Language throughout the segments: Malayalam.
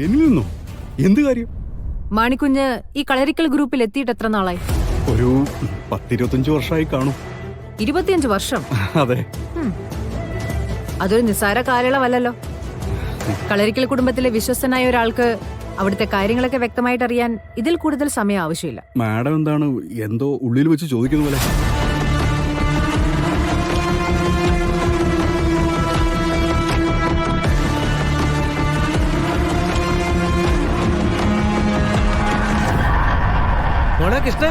എന്നിൽ നിന്നോ? എന്ത് കാര്യം? മാണിക്കുഞ്ഞ് ഈ കളരിക്കൽ ഗ്രൂപ്പിൽ എത്തിയിട്ട് എത്ര നാളായി? ഒരു 10-25 വർഷമായി കാണും. 25 വർഷം? അതെ. അതൊരു നിസ്സാര കാലയളവല്ലല്ലോ. കളരിക്കൽ കുടുംബത്തിലെ വിശ്വസ്തനായ ഒരാൾക്ക് അവിടുത്തെ കാര്യങ്ങളൊക്കെ വ്യക്തമായിട്ട് അറിയാൻ ഇതിൽ കൂടുതൽ സമയം ആവശ്യമില്ല. മാഡം എന്താണ് എന്തോ ഉള്ളിൽ വെച്ച് ചോദിക്കുന്ന പോലെ? മോളെ കൃഷ്ണ,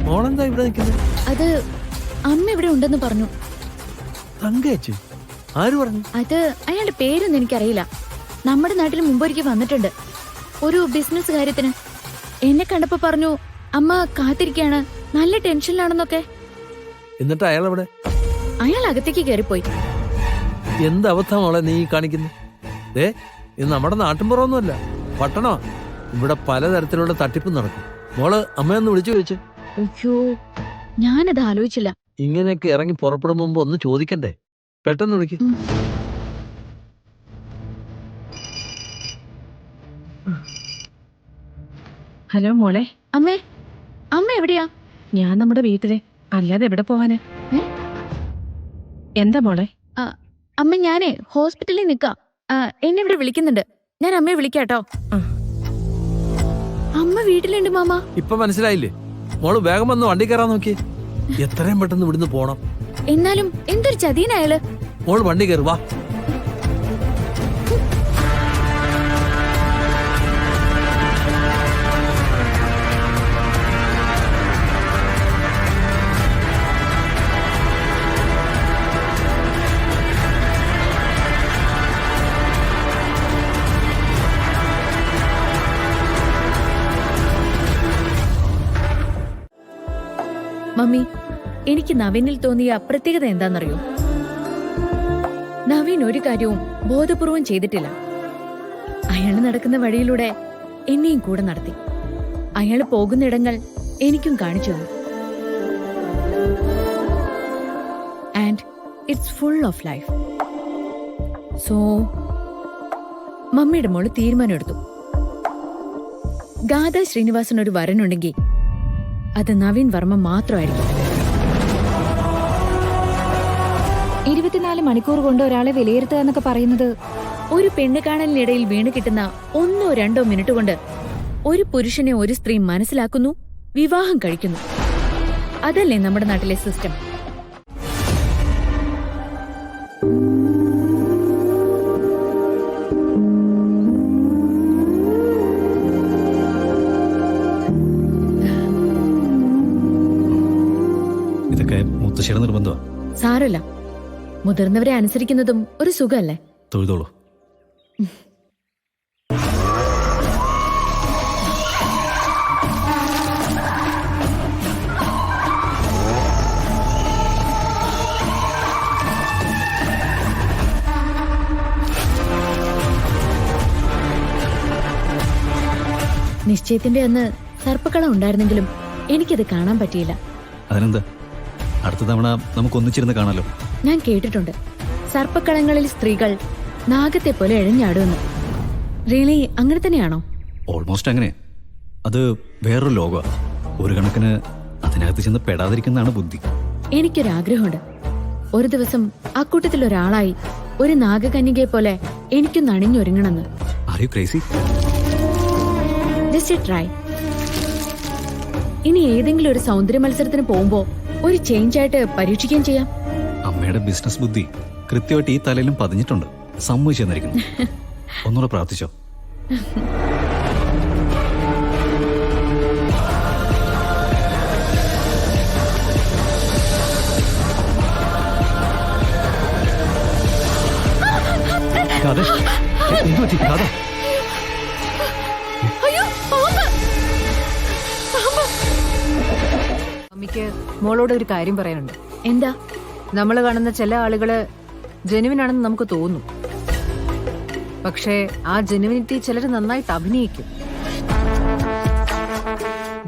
മോളെന്താ ഇവിടെ നിൽക്കുന്നത്? അത് അമ്മ ഇവിടെ ഉണ്ടെന്ന് പറഞ്ഞു. തങ്കേച്ചി? ആര് പറഞ്ഞു? അത് അയാളുടെ പേരൊന്നും എനിക്കറിയില്ല. നമ്മുടെ നാട്ടിൽ മുമ്പൊരിക്കൽ വന്നിട്ടുണ്ട് ഒരു ബിസിനസ് കാര്യത്തിന്. എന്നെ കണ്ടപ്പോ പറഞ്ഞു അമ്മ കാത്തിരിക്കാണ്, നല്ല ടെൻഷനിലാണെന്നൊക്കെ. എന്നിട്ട് അയാൾ എവിടെ? അയാൾ അകത്തേക്ക് കയറിപ്പോയി. എന്ത് അവസ്ഥ മോളെ നീ കാണിക്കുന്നു? ഇത് നമ്മുടെ നാട്ടിൻപുറമൊന്നുമല്ല, പട്ടണമാ. ഇവിടെ പലതരത്തിലുള്ള തട്ടിപ്പും നടക്കും. മോള് അമ്മയൊന്ന് വിളിച്ചു ചോദിച്ചു. അയ്യോ, ഞാനത് ആലോചിച്ചില്ല. ഇങ്ങനെയൊക്കെ ഇറങ്ങി പുറപ്പെടും മുമ്പ് ഒന്ന് ചോദിക്കണ്ടേ? പെട്ടെന്ന് വിളിക്ക്. ഹലോ മോളെ. അമ്മേ, അമ്മ എവിടെയാ? ഞാൻ നമ്മുടെ വീട്ടിലെ, അല്ലാതെ എവിടെ പോവാന്? എന്താ മോളെ? അമ്മ, ഞാനേ ഹോസ്പിറ്റലിൽ നിക്കാം. എന്നെ ഇവിടെ വിളിക്കുന്നുണ്ട്. ഞാൻ അമ്മയെ വിളിക്കാട്ടോ. അമ്മ വീട്ടിലുണ്ട് മാമ. ഇപ്പൊ മനസ്സിലായില്ലേ? മോള് വേഗം വന്ന് വണ്ടി കയറാൻ നോക്കി. എത്രയും പെട്ടെന്ന് ഇവിടുന്ന് പോണം. എന്നാലും എന്തൊരു ചതിയനയാള്. മോള് വണ്ടി കയറി വാ. മമ്മി, എനിക്ക് നവീനിൽ തോന്നിയ പ്രത്യേകത എന്താണെന്നറിയോ? നവീൻ ഒരു കാര്യവും ബോധപൂർവം ചെയ്തിട്ടില്ല. അയാൾ നടക്കുന്ന വഴിയിലൂടെ എന്നെയും കൂടെ നടത്തി. അയാൾ പോകുന്നിടങ്ങൾ എനിക്കും കാണിച്ചു തന്നു. And it's full of life. So മമ്മിയുടെ മോള് തീരുമാനമെടുത്തു. ഗാഥ ശ്രീനിവാസൻ ഒരു വരനുണ്ടെങ്കിൽ അത് നവീൻ വർമ്മ മാത്രമായിരിക്കും. 24 മണിക്കൂർ കൊണ്ട് ഒരാളെ വിലയിരുത്തുക എന്നൊക്കെ പറയുന്നത്, ഒരു പെണ്ണ് കാണലിനിടയിൽ വീണ് കിട്ടുന്ന 1-2 മിനിറ്റ് കൊണ്ട് ഒരു പുരുഷനെ ഒരു സ്ത്രീ മനസ്സിലാക്കുന്നു, വിവാഹം കഴിക്കുന്നു. അതല്ലേ നമ്മുടെ നാട്ടിലെ സിസ്റ്റം? മുത്തശ്ശിയുടെ നിർബന്ധമാ. സാരല്ല, മുതിർന്നവരെ അനുസരിക്കുന്നതും ഒരു സുഖല്ലേ? തൊഴുതോളൂ. നിശ്ചയത്തിന്റെ അന്ന് സർപ്പക്കളം ഉണ്ടായിരുന്നെങ്കിലും എനിക്കത് കാണാൻ പറ്റിയില്ല. അതിനെന്താ, അടുത്ത തവണ നമുക്ക് ഒന്നിച്ചിരുന്ന് കാണാലോ. ഞാൻ കേട്ടിട്ടുണ്ട് സർപ്പക്കളങ്ങളിൽ സ്ത്രീകൾ നാഗത്തെ പോലെ എഴഞ്ഞാടുമെന്ന്. റിയലി അങ്ങനെ തന്നെയാണോ? ഓൾമോസ്റ്റ് അങ്ങനെ. അത് വേറൊരു ലോകമാണ്. ഒരു കണക്കിന് അതിനകത്ത് ചെന്ന് പെടാതിരിക്കുന്നതാണ് ബുദ്ധി. എനിക്കൊരാഗ്രഹമുണ്ട്. ഒരു ദിവസം അക്കൂട്ടത്തിൽ ഒരാളായി ഒരു നാഗകന്യകയെ പോലെ എനിക്കൊന്ന് അണിഞ്ഞൊരുങ്ങണമെന്ന്. Are you crazy? Just try. ഇനി ഏതെങ്കിലും ഒരു സൗന്ദര്യ മത്സരത്തിന് പോകുമ്പോ ഒരു ചേഞ്ച് ആയിട്ട് പരീക്ഷിക്കുകയും ചെയ്യാം. അമ്മയുടെ ബിസിനസ് ബുദ്ധി കൃത്യമായിട്ട് ഈ തലയിലും പതിഞ്ഞിട്ടുണ്ട്. സമ്മതിച്ചു തന്നിരിക്കുന്നു. ഒന്നുകൂടെ പ്രാർത്ഥിച്ചോ. അമ്മയ്ക്ക് മോളോട് ഒരു കാര്യം പറയാനുണ്ട്. എന്താ? നമ്മൾ കാണുന്ന ചില ആളുകള് ജെനുവിനാണെന്ന് നമുക്ക് തോന്നും. പക്ഷേ ആ ജെനുവിനിറ്റി ചിലർ നന്നായിട്ട് അഭിനയിക്കും.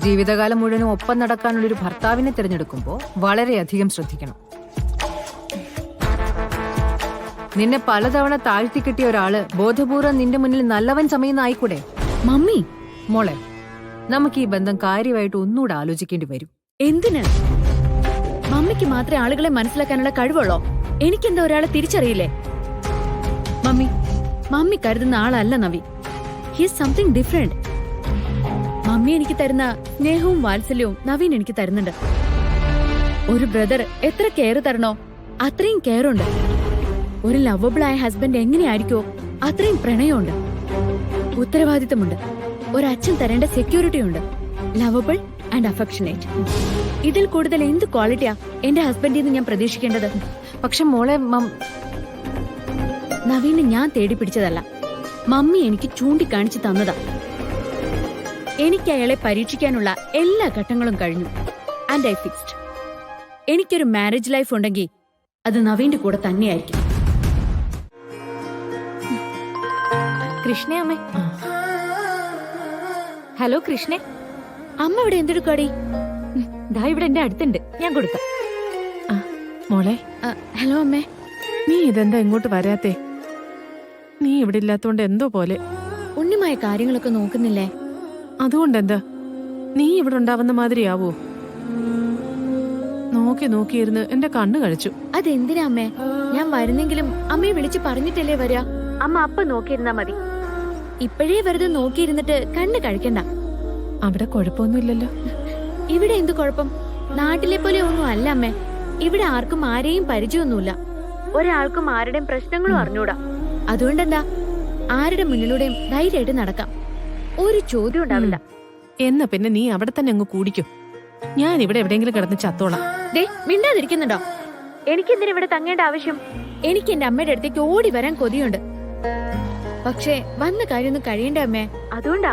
ജീവിതകാലം മുഴുവനും ഒപ്പം നടക്കാനുള്ളൊരു ഭർത്താവിനെ തിരഞ്ഞെടുക്കുമ്പോൾ വളരെയധികം ശ്രദ്ധിക്കണം. നിന്നെ പലതവണ താഴ്ത്തി കിട്ടിയ ഒരാള് ബോധപൂർവ്വം നിന്റെ മുന്നിൽ നല്ലവൻ സമയുന്നായിക്കൂടെ? മമ്മി മോളെ, നമുക്ക് ഈ ബന്ധം കാര്യമായിട്ട് ഒന്നുകൂടെ ആലോചിക്കേണ്ടി വരും. എന്തിന്? മമ്മിക്ക് മാത്രമേ ആളുകളെ മനസ്സിലാക്കാനുള്ള കഴിവുള്ളോ? എനിക്കെന്താ ഒരാളെ തിരിച്ചറിയില്ലേ? മമ്മി കരുതുന്ന ആളല്ല Navi. His something different. Mummy എനിക്ക് തരുന്ന സ്നേഹവും വാത്സല്യവും നവീൻ എനിക്ക് തരുന്നുണ്ട്. ഒരു ബ്രദർ എത്ര കെയർ തരണോ അത്രയും കെയർ ഉണ്ട്. ഒരു ലവബിൾ ആയ ഹസ്ബൻഡ് എങ്ങനെയായിരിക്കോ അത്രയും പ്രണയമുണ്ട്, ഉത്തരവാദിത്തമുണ്ട്. ഒരച്ഛൻ തരേണ്ട സെക്യൂരിറ്റി ഉണ്ട്. Lovable and affectionate. ഇതിൽ കൂടുതൽ എന്ത് ക്വാളിറ്റിയാ എന്റെ ഹസ്ബൻഡിൽ നിന്ന് ഞാൻ പ്രതീക്ഷിക്കേണ്ടത്? പക്ഷെ മോളെ, നവീനെ ഞാൻ തേടി പിടിച്ചതല്ല, മമ്മി എനിക്ക് ചൂണ്ടിക്കാണിച്ചു തന്നതാ. എനിക്ക് അയാളെ പരീക്ഷിക്കാനുള്ള എല്ലാ ഘട്ടങ്ങളും കഴിഞ്ഞു. And I fixed. എനിക്കൊരു മാരേജ് ലൈഫ് ഉണ്ടെങ്കിൽ അത് നവീന്റെ കൂടെ തന്നെയായിരിക്കും. കൃഷ്ണേ അമ്മേ. ഹലോ കൃഷ്ണേ. അമ്മ ഇവിടെ എന്തെടുക്കാടി? ദാ ഇവിടെ എന്റെ അടുത്തുണ്ട്, ഞാൻ കൊടുക്കാം. മോളെ, ഹലോ അമ്മേ. നീ ഇതെന്താ ഇങ്ങോട്ട് വരാത്തെ? നീ ഇവിടെ ഇല്ലാത്തോണ്ട് എന്തോ പോലെ. ഉണ്ണിമായ കാര്യങ്ങളൊക്കെ നോക്കുന്നില്ലേ? അതുകൊണ്ടെന്താ നീ ഇവിടെ ഉണ്ടാവുന്ന മാതിരിയാവോ? നോക്കി നോക്കിയിരുന്ന് എന്റെ കണ്ണ് കഴിച്ചു. അതെന്തിനാ അമ്മേ? ഞാൻ വരുന്നെങ്കിലും അമ്മയെ വിളിച്ച് പറഞ്ഞിട്ടല്ലേ വരാ. അമ്മ അപ്പ നോക്കിയിരുന്നാ മതി. ഇപ്പോഴേ വെറുതെ നോക്കിയിരുന്നിട്ട് കണ്ണ് കഴിക്കണ്ട. അവിടെ കുഴപ്പമൊന്നുമില്ലല്ലോ. ഇവിടെ എന്ത് കുഴപ്പം? നാട്ടിലെ പോലെ ഒന്നും അല്ല അമ്മേ. ഇവിടെ ആർക്കും ആരെയും പരിചയമൊന്നുമില്ല. ഒരാൾക്കും ആരുടെയും പ്രശ്നങ്ങളും അറിഞ്ഞൂടാ. അതുകൊണ്ടെന്താ, ആരുടെ മുന്നിലൂടെയും ധൈര്യമായിട്ട് നടക്കാം. ഒരു ചോദ്യം ഉണ്ടാവില്ല. എന്നാ പിന്നെ നീ അവിടെ തന്നെ അങ്ങ് കൂടിക്കും. ഞാൻ ഇവിടെ എവിടെയെങ്കിലും കിടന്ന് ചത്തോളാം. ദേ, മിണ്ടാതിരിക്കുന്നുണ്ടോ? എനിക്കെന്തിനാ ഇവിടെ തങ്ങേണ്ട ആവശ്യം? എനിക്ക് എന്റെ അമ്മയുടെ അടുത്തേക്ക് ഓടി വരാൻ കൊതിയുണ്ട്. പക്ഷേ വന്ന കാര്യമൊന്നും കഴിയണ്ടേ അമ്മേ, അതുകൊണ്ടാ.